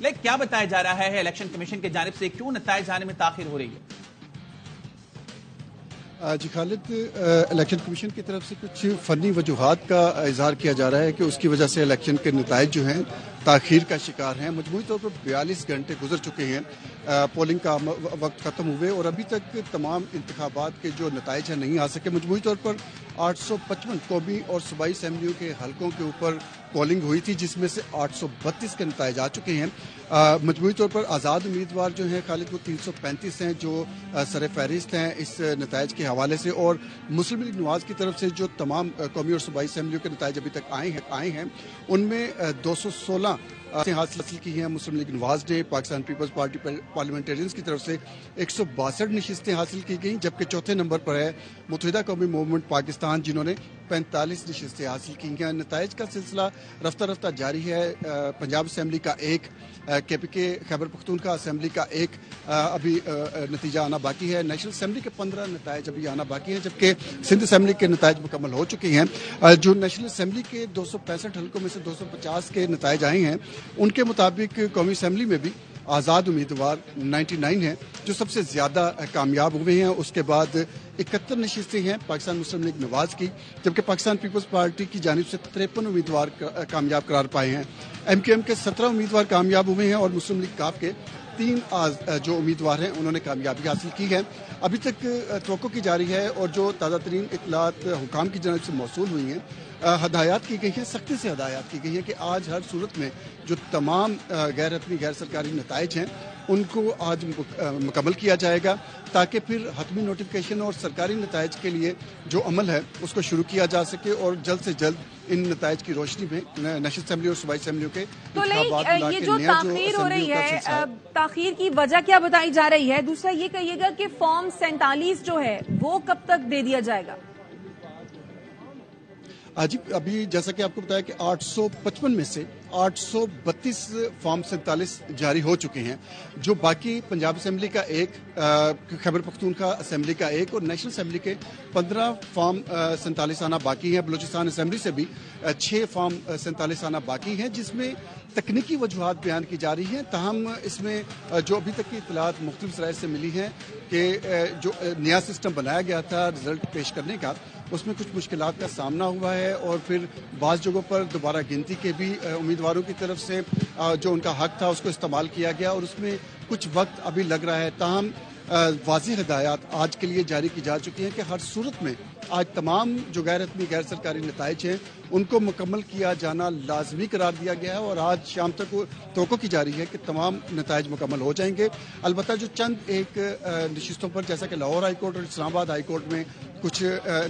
لیکن کیا بتایا جا رہا ہے الیکشن کمیشن کی جانب سے، کیوں نتائج آنے میں تاخیر ہو رہی ہے؟ جی خالد، الیکشن کمیشن کی طرف سے کچھ فنی وجوہات کا اظہار کیا جا رہا ہے کہ اس کی وجہ سے الیکشن کے نتائج جو ہیں تاخیر کا شکار ہیں۔ مجموعی طور پر 42 گھنٹے گزر چکے ہیں پولنگ کا وقت ختم ہوئے، اور ابھی تک تمام انتخابات کے جو نتائج ہیں نہیں آ سکے۔ مجموعی طور پر 855 قومی اور صوبائی اسمبلیوں کے حلقوں کے اوپر پولنگ ہوئی تھی، جس میں سے 832 کے نتائج آ چکے ہیں۔ مجموعی طور پر آزاد امیدوار جو ہیں خالد وہ 335 ہیں جو سر فہرست ہیں اس نتائج کے حوالے سے، اور مسلم لیگ نواز کی طرف سے جو تمام قومی اور صوبائی اسمبلیوں کے نتائج ابھی تک آئے ہیں ان میں 216 حاصل کی ہیں مسلم لیگ نواز نے۔ پاکستان پیپلز پارٹی پارلیمنٹیرینز کی طرف سے 162 نشستیں حاصل کی گئیں، جبکہ چوتھے نمبر پر ہے متحدہ قومی موومنٹ پاکستان، جنہوں نے 45 نشستیں حاصل کی ہیں۔ نتائج کا سلسلہ رفتہ رفتہ جاری ہے۔ پنجاب اسمبلی کا 1، کے پی کے خیبر پختونخوا اسمبلی کا 1 ابھی نتیجہ آنا باقی ہے۔ نیشنل اسمبلی کے 15 نتائج ابھی آنا باقی ہیں، جبکہ سندھ اسمبلی کے نتائج مکمل ہو چکے ہیں۔ جو نیشنل اسمبلی کے 265 حلقوں میں سے 250 کے نتائج آئے ہیں، ان کے مطابق قومی اسمبلی میں بھی آزاد امیدوار 99 ہیں جو سب سے زیادہ کامیاب ہوئے ہیں۔ اس کے بعد 71 نشستیں ہیں پاکستان مسلم لیگ نواز کی، جبکہ پاکستان پیپلز پارٹی کی جانب سے 53 امیدوار کامیاب قرار پائے ہیں۔ ایم کیو ایم کے 17 امیدوار کامیاب ہوئے ہیں، اور مسلم لیگ کاف کے 3 جو امیدوار ہیں انہوں نے کامیابی حاصل کی ہے۔ ابھی تک توقع کی جاری ہے، اور جو تازہ ترین اطلاعات حکام کی جانب سے موصول ہوئی ہیں، ہدایات کی گئی ہیں، سختی سے ہدایات کی گئی ہیں کہ آج ہر صورت میں جو تمام غیر حتمی غیر سرکاری نتائج ہیں ان کو آج مکمل کیا جائے گا، تاکہ پھر حتمی نوٹیفکیشن اور سرکاری نتائج کے لیے جو عمل ہے اس کو شروع کیا جا سکے، اور جلد سے جلد ان نتائج کی روشنی میں نیشنل اسمبلی اور صوبائی اسمبلیوں کے انتخابات۔ یہ جو تاخیر ہو رہی ہے، تاخیر کی وجہ کیا بتائی جا رہی ہے؟ دوسرا یہ کہیے گا کہ فارم 47 جو ہے وہ کب تک دے دیا جائے گا؟ جی ابھی جیسا کہ آپ کو بتایا کہ 855 میں سے 832 فارم 47 جاری ہو چکے ہیں، جو باقی پنجاب اسمبلی کا 1، خیبر پختونخوا اسمبلی کا 1 اور نیشنل اسمبلی کے 15 فارم 47 آنا باقی ہیں۔ بلوچستان اسمبلی سے بھی 6 فارم 47 آنا باقی ہیں، جس میں تکنیکی وجوہات بیان کی جا رہی ہیں۔ تاہم اس میں جو ابھی تک کی اطلاعات مختلف ذرائع سے ملی ہیں کہ جو نیا سسٹم بنایا گیا تھا رزلٹ پیش کرنے کا، اس میں کچھ مشکلات کا سامنا ہوا ہے، اور پھر بعض جگہوں پر دوبارہ گنتی کے بھی امیدواروں کی طرف سے جو ان کا حق تھا اس کو استعمال کیا گیا، اور اس میں کچھ وقت ابھی لگ رہا ہے۔ تاہم واضح ہدایات آج کے لیے جاری کی جا چکی ہیں کہ ہر صورت میں آج تمام جو غیر حتمی غیر سرکاری نتائج ہیں ان کو مکمل کیا جانا لازمی قرار دیا گیا ہے، اور آج شام تک توقع کی جا رہی ہے کہ تمام نتائج مکمل ہو جائیں گے۔ البتہ جو چند ایک نشستوں پر، جیسا کہ لاہور ہائی کورٹ اور اسلام آباد ہائی کورٹ میں کچھ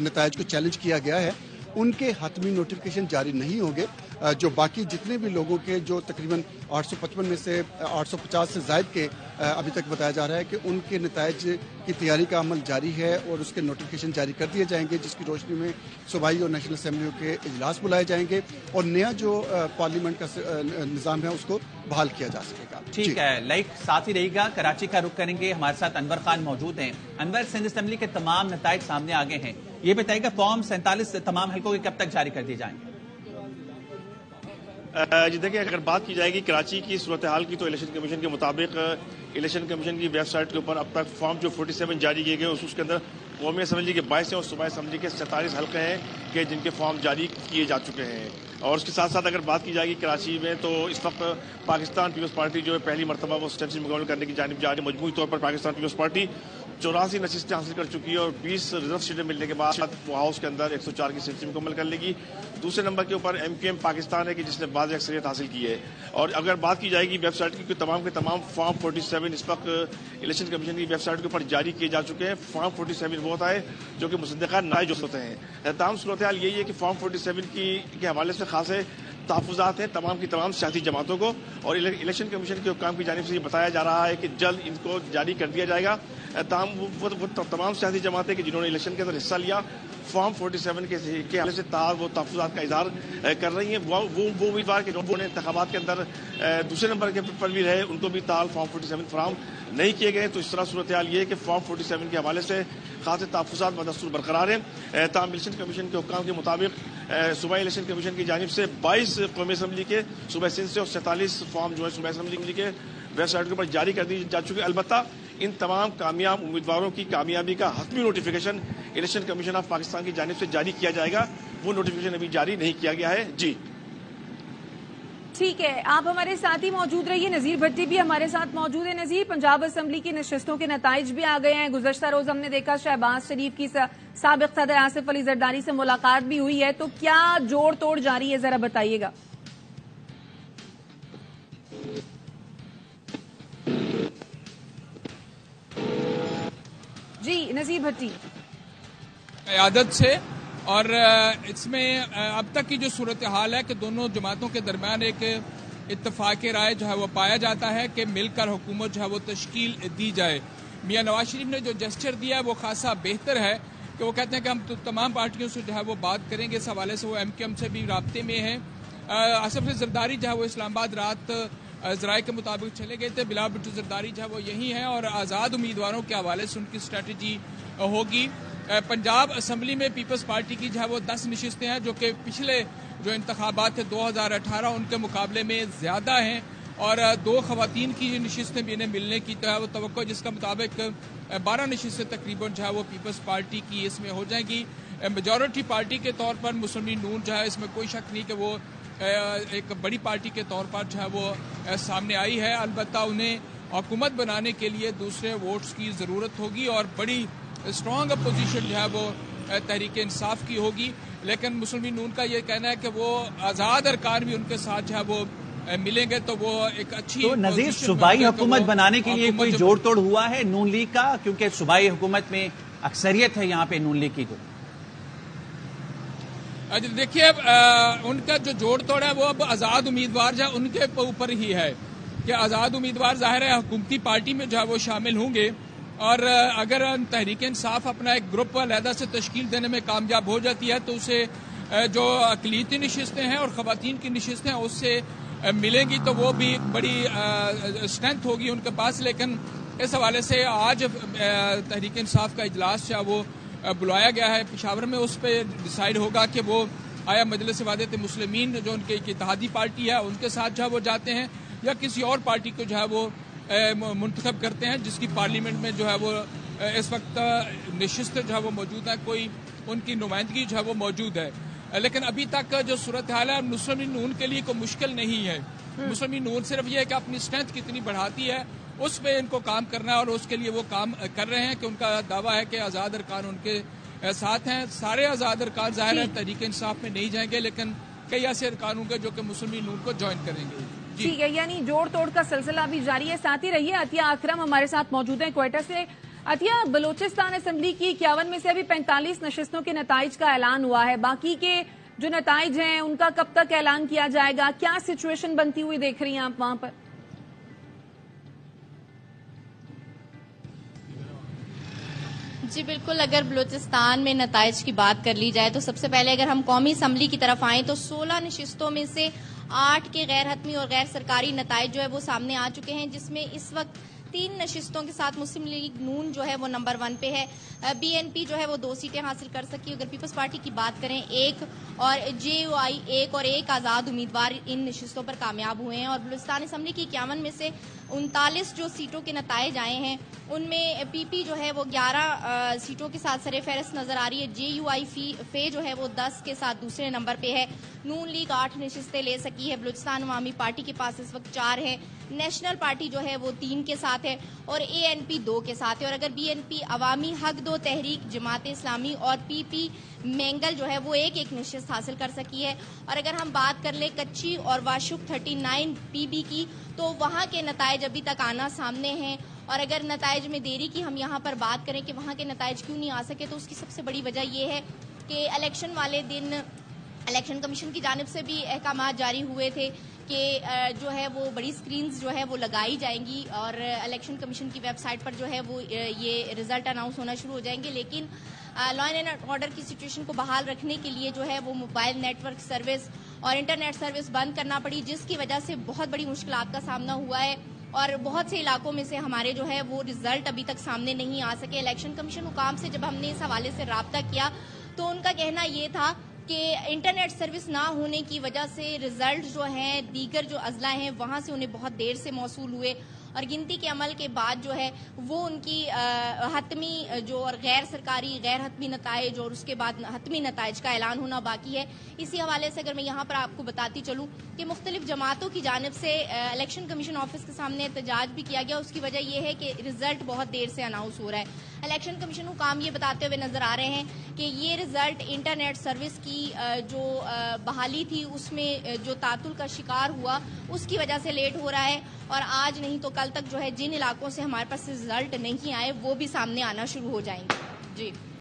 نتائج کو چیلنج کیا گیا ہے، ان کے حتمی نوٹیفکیشن جاری نہیں ہوں گے۔ جو باقی جتنے بھی لوگوں کے جو تقریباً 855 میں سے 850 سے زائد کے ابھی تک بتایا جا رہا ہے کہ ان کے نتائج کی تیاری کا عمل جاری ہے، اور اس کے نوٹیفکیشن جاری کر دیے جائیں گے، جس کی روشنی میں صوبائی اور نیشنل اسمبلیوں کے اجلاس بلائے جائیں گے، اور نیا جو پارلیمنٹ کا نظام ہے اس کو بحال کیا جا سکے گا۔ ٹھیک ہے، لائک ساتھ ہی رہے گا، کراچی کا رخ کریں گے۔ ہمارے ساتھ انور خان موجود ہیں۔ انور، سندھ اسمبلی کے تمام نتائج سامنے آگے ہیں، یہ بتائیے گا فارم 47 تمام حلقوں کے کب تک جاری کر دیے جائیں گے؟ جی دیکھیں، اگر بات کی جائے گی کراچی کی صورتحال کی، تو الیکشن کمیشن کے مطابق الیکشن کمیشن کی ویب سائٹ کے اوپر اب تک فارم جو 47 جاری کیے گئے اس کے اندر قومی اسمبلی کے 22 ہیں اور صوبائی اسمبلی کے 47 حلقے ہیں کہ جن کے فارم جاری کیے جا چکے ہیں۔ اور اس کے ساتھ ساتھ اگر بات کی جائے گی کراچی میں، تو اس وقت پاکستان پیپلز پارٹی جو ہے پہلی مرتبہ وہ سٹینشن مکمل کرنے کی جانب جا رہی ہے۔ مجموعی طور پر پاکستان پیپلز پارٹی 84 نشستیں حاصل کر چکی ہے، اور 20 ریزرو سیٹیں ملنے کے بعد وہ ہاؤس کے اندر 104 کی سیٹیں مکمل کر لے گی۔ دوسرے نمبر کے اوپر ایم کیو ایم پاکستان ہے کہ جس نے بعض اکثریت حاصل کی ہے۔ اور اگر بات کی جائے گی ویب سائٹ کی، تمام کے تمام فارم 47 اس وقت الیکشن کمیشن کی ویب سائٹ کے اوپر جاری کیے جا چکے ہیں۔ فارم 47 وہ ہوتا ہے جو کہ مصدقہ نتائج ہوتے ہیں۔ تاہم صورتحال یہی ہے کہ فارم 47 کے حوالے سے خاصے تحفظات ہیں تمام کی تمام سیاسی جماعتوں کو، اور الیکشن کمیشن کے حکام کی جانب سے یہ بتایا جا رہا ہے کہ جلد ان کو جاری کر دیا جائے گا۔ تاہم وہ تمام سیاسی جماعتیں کہ جنہوں نے الیکشن کے اندر حصہ لیا فارم 47 کے حوالے سے وہ تحفظات کا اظہار کر رہی ہیں. وہ امیدوار کہ جو انتخابات کے اندر دوسرے نمبر کے پر بھی رہے ان کو بھی تاحال فارم 47 فراہم نہیں کیے گئے. تو اس طرح صورتحال یہ ہے کہ فارم 47 کے حوالے سے خاص تحفظات بدستور برقرار ہیں. تاہم الیکشن کمیشن کے حکام کے مطابق صوبائی الیکشن کمیشن کی جانب سے 22 قومی اسمبلی کے صوبہ سندھ سے اور 47 فارم جو ہے صوبہ اسمبلی کے ویب سائٹ کے اوپر جاری کر دی جا چکی. البتہ ان تمام کامیاب امیدواروں کی کامیابی کا حتمی notification election commission of Pakistan کی جانب سے جاری کیا جائے گا. وہ نوٹیفیکیشن ابھی جاری نہیں کیا گیا ہے. جی ٹھیک ہے، آپ ہمارے ساتھ ہی موجود رہیے. نذیر بھٹی بھی ہمارے ساتھ موجود ہے. نذیر، پنجاب اسمبلی کی نشستوں کے نتائج بھی آ گئے ہیں. گزشتہ روز ہم نے دیکھا شہباز شریف کی سابق صدر آصف علی زرداری سے ملاقات بھی ہوئی ہے. تو کیا جوڑ توڑ جاری ہے، ذرا بتائیے گا. جی نذیر بھٹی. قیادت سے اور اس میں اب تک کی جو صورتحال ہے کہ دونوں جماعتوں کے درمیان ایک اتفاق رائے جو ہے وہ پایا جاتا ہے کہ مل کر حکومت جو ہے وہ تشکیل دی جائے. میاں نواز شریف نے جو جسچر دیا ہے وہ خاصا بہتر ہے کہ وہ کہتے ہیں کہ ہم تمام پارٹیوں سے جو ہے وہ بات کریں گے. اس حوالے سے وہ ایم کیو ایم سے بھی رابطے میں ہیں. آصف علی زرداری جو ہے وہ اسلام آباد رات ذرائع کے مطابق چلے گئے تھے. بلاول بھٹو زرداری جو ہے وہ یہی ہیں اور آزاد امیدواروں کے حوالے سے ان کی اسٹریٹجی ہوگی. پنجاب اسمبلی میں پیپلز پارٹی کی جو ہے وہ 10 نشستیں ہیں جو کہ پچھلے جو انتخابات تھے 2018 ان کے مقابلے میں زیادہ ہیں اور 2 خواتین کی نشستیں بھی انہیں ملنے کی وہ توقع، جس کا مطابق 12 نشستیں تقریباً جو ہے وہ پیپلز پارٹی کی اس میں ہو جائیں گی. میجورٹی پارٹی کے طور پر مسلم لیگ نون جو ہے اس میں کوئی شک نہیں کہ وہ ایک بڑی پارٹی کے طور پر جو ہے وہ سامنے آئی ہے. البتہ انہیں حکومت بنانے کے لیے دوسرے ووٹس کی ضرورت ہوگی اور بڑی اسٹرانگ اپوزیشن جو ہے وہ تحریک انصاف کی ہوگی. لیکن مسلم لیگ نون کا یہ کہنا ہے کہ وہ آزاد ارکان بھی ان کے ساتھ جو ہے وہ ملیں گے تو وہ ایک اچھی. تو نذیر، صوبائی حکومت بنانے کے لیے کوئی جوڑ توڑ ہوا ہے نون لیگ کا؟ کیونکہ صوبائی حکومت میں اکثریت ہے یہاں پہ نون لیگ کی. تو دیکھیے ان کا جو جوڑ توڑ ہے وہ اب آزاد امیدوار جو ہے ان کے اوپر ہی ہے کہ آزاد امیدوار ظاہر ہے حکومتی پارٹی میں جو ہے وہ شامل ہوں گے اور اگر تحریک انصاف اپنا ایک گروپ علیحدہ سے تشکیل دینے میں کامیاب ہو جاتی ہے تو اسے جو اقلیتی نشستیں ہیں اور خواتین کی نشستیں ہیں اس سے ملیں گی تو وہ بھی ایک بڑی اسٹرینتھ ہوگی ان کے پاس. لیکن اس حوالے سے آج تحریک انصاف کا اجلاس جو ہے وہ بلایا گیا ہے پشاور میں. اس پہ ڈیسائیڈ ہوگا کہ وہ آیا مجلس وحدت مسلمین جو ان کی اتحادی پارٹی ہے ان کے ساتھ جو ہے وہ جاتے ہیں یا کسی اور پارٹی کو جو ہے وہ منتخب کرتے ہیں جس کی پارلیمنٹ میں جو ہے وہ اس وقت نشستیں جو ہے وہ موجود ہیں، کوئی ان کی نمائندگی جو ہے وہ موجود ہے. لیکن ابھی تک جو صورتحال ہے مسلم لیگ نون کے لیے کوئی مشکل نہیں ہے. مسلم لیگ نون صرف یہ ہے کہ اپنی اسٹرینتھ کتنی بڑھاتی ہے اس پہ ان کو کام کرنا ہے اور اس کے لیے وہ کام کر رہے ہیں کہ ان کا دعویٰ ہے کہ آزاد ارکان ان کے ساتھ ہیں. سارے آزاد ارکان ظاہر ہے تحریک انصاف میں نہیں جائیں گے لیکن کئی ایسے ارکان ہوں گے جو کہ مسلم لیگ نون کو جوائن کریں گے. ٹھیک ہے، یعنی جوڑ توڑ کا سلسلہ بھی جاری ہے. ساتھ ہی رہیے. عطیہ اکرم ہمارے ساتھ موجود ہیں کوئٹہ سے. عطیہ، بلوچستان اسمبلی کی 51 میں سے ابھی 45 نشستوں کے نتائج کا اعلان ہوا ہے. باقی کے جو نتائج ہیں ان کا کب تک اعلان کیا جائے گا؟ کیا سچویشن بنتی ہوئی دیکھ رہی ہیں آپ وہاں پر؟ جی بالکل، اگر بلوچستان میں نتائج کی بات کر لی جائے تو سب سے پہلے اگر ہم قومی اسمبلی کی طرف آئیں تو 16 نشستوں میں سے 8 کے غیر حتمی اور غیر سرکاری نتائج جو ہے وہ سامنے آ چکے ہیں، جس میں اس وقت 3 نشستوں کے ساتھ مسلم لیگ نون جو ہے وہ نمبر 1 پہ ہے. بی این پی جو ہے وہ 2 سیٹیں حاصل کر سکی. اگر پیپلز پارٹی کی بات کریں 1 اور جے یو آئی 1 اور 1 آزاد امیدوار ان نشستوں پر کامیاب ہوئے ہیں. اور بلوچستان اسمبلی کی 51 میں سے 39 جو سیٹوں کے نتائج آئے ہیں ان میں پی پی جو ہے وہ 11 سیٹوں کے ساتھ سر فہرست نظر آ رہی ہے. جے یو آئی فے جو ہے وہ 10 کے ساتھ دوسرے نمبر پہ ہے. نون لیگ 8 نشستیں لے سکی ہے. بلوچستان عوامی پارٹی کے پاس اس وقت 4 ہے. نیشنل پارٹی جو ہے وہ 3 کے ساتھ ہے اور اے این پی 2 کے ساتھ ہے. اور اگر بی این پی عوامی حق 2 تحریک جماعت اسلامی اور پی پی مینگل جو ہے وہ 1 نشست حاصل کر سکی ہے. اور اگر ہم بات کر لیں کچی اور واشک 39 پی بی کی تو وہاں کے نتائج ابھی تک آنا سامنے ہیں. اور اگر نتائج میں دیری کی ہم یہاں پر بات کریں کہ وہاں کے نتائج کیوں نہیں آ سکے تو اس کی سب سے بڑی وجہ یہ ہے کہ الیکشن والے دن الیکشن کمیشن کی جانب سے بھی احکامات جاری ہوئے تھے کہ جو ہے وہ بڑی سکرینز جو ہے وہ لگائی جائیں گی اور الیکشن کمیشن کی ویب سائٹ پر جو ہے وہ یہ رزلٹ اناؤنس ہونا شروع ہو جائیں گے. لیکن لا اینڈ آرڈر کی سچویشن کو بحال رکھنے کے لیے جو ہے وہ موبائل نیٹ ورک سروس اور انٹرنیٹ سروس بند کرنا پڑی, جس کی وجہ سے بہت بڑی مشکلات کا سامنا ہوا ہے اور بہت سے علاقوں میں سے ہمارے جو ہے وہ رزلٹ ابھی تک سامنے نہیں آ سکے. الیکشن کمیشن حکام سے جب ہم نے اس حوالے سے رابطہ کیا تو ان کا کہنا یہ تھا کہ انٹرنیٹ سروس نہ ہونے کی وجہ سے رزلٹ جو ہیں دیگر جو اضلاع ہیں وہاں سے انہیں بہت دیر سے موصول ہوئے اور گنتی کے عمل کے بعد جو ہے وہ ان کی حتمی جو اور غیر سرکاری غیر حتمی نتائج اور اس کے بعد حتمی نتائج کا اعلان ہونا باقی ہے. اسی حوالے سے اگر میں یہاں پر آپ کو بتاتی چلوں کہ مختلف جماعتوں کی جانب سے الیکشن کمیشن آفس کے سامنے احتجاج بھی کیا گیا. اس کی وجہ یہ ہے کہ رزلٹ بہت دیر سے اناؤنس ہو رہا ہے. الیکشن کمیشن حکام یہ بتاتے ہوئے نظر آ رہے ہیں کہ یہ رزلٹ انٹرنیٹ سروس کی جو بحالی تھی اس میں جو تعطل کا شکار ہوا اس کی وجہ سے لیٹ ہو رہا ہے اور آج نہیں تو کل تک جو ہے جن علاقوں سے ہمارے پاس رزلٹ نہیں آئے وہ بھی سامنے آنا شروع ہو جائیں گے. جی